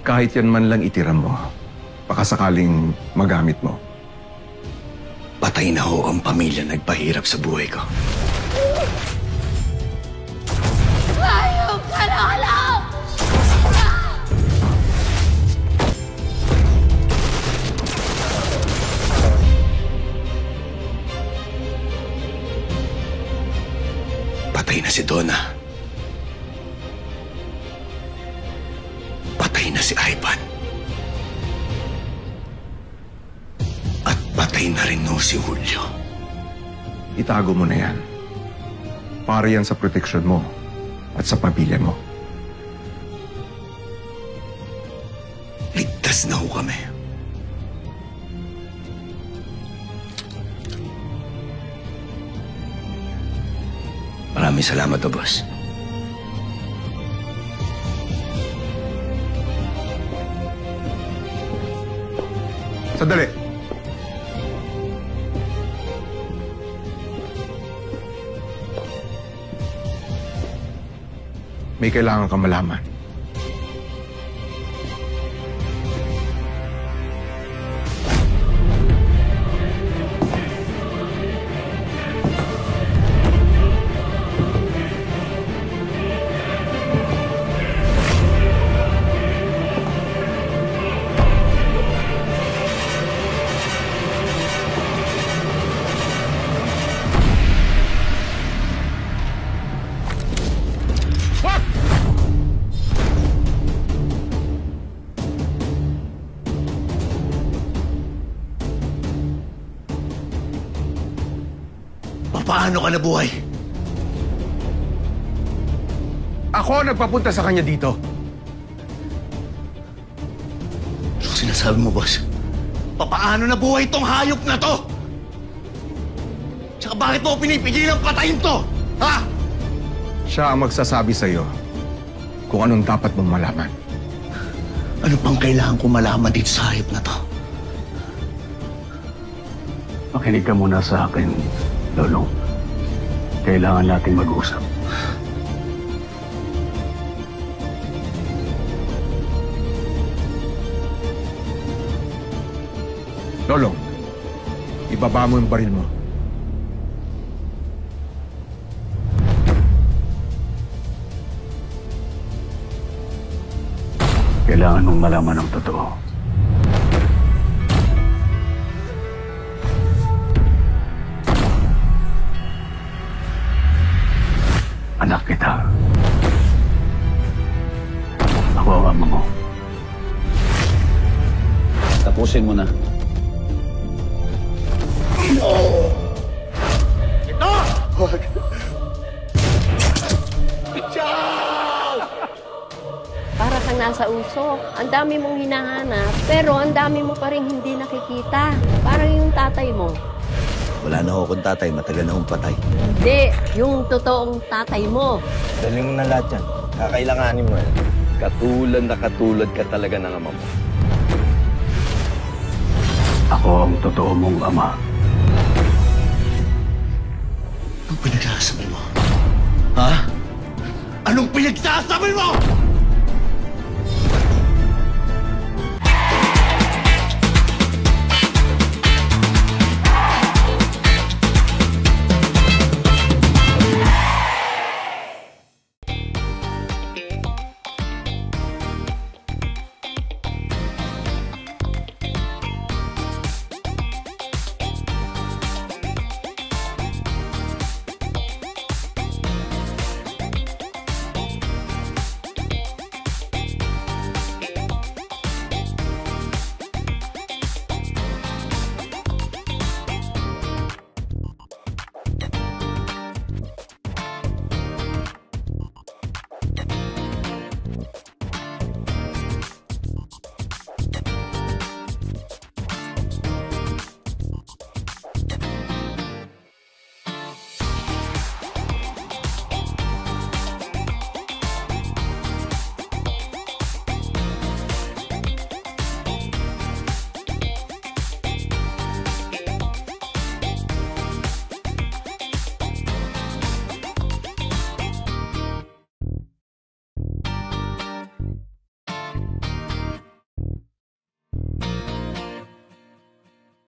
Kahit yan man lang itira mo, baka sakaling magamit mo. Patay na ho ang pamilya nagpahirap sa buhay ko. Hayop ka na alam! Patay na si Donna. Patay na si Ivan. At patay na rin no si Julio. Itago mo na yan. Para yan sa proteksyon mo at sa pamilya mo. Ligtas na ho kami. Maraming salamat o, boss. Sandali. May kailangan kang malaman. Paano ka nabuhay? Ako nagpapunta sa kanya dito. Ano sinasabi mo, boss? Paano nabuhay itong hayop na to? Tsaka bakit mo pinipigilan patayin to? Ha? Siya ang magsasabi sa'yo kung anong dapat mong malaman. Ano pang kailangan ko malaman dito sa hayop na to? Makinig ka muna sa akin, Lolong. Kailangan natin mag-usap. Lolong, ibaba mo yung baril mo. Kailangan mong malaman ang totoo. Anak kita. Ako ang ama mo. Tapusin mo na. Ito! Para kang nasa usok. Ang dami mong hinahanap, pero ang dami mo pa rin hindi nakikita. Parang yung tatay mo. Wala na ho akong tatay. Matagal na akong patay. Hindi, yung totoong tatay mo. Daling mo na lahat yan. Kakailanganin mo yan. Katulad na katulad ka talaga ng ama mo. Ako ang totoo mong ama. Anong pinagsasabi mo? Ha? Anong pinagsasabi mo?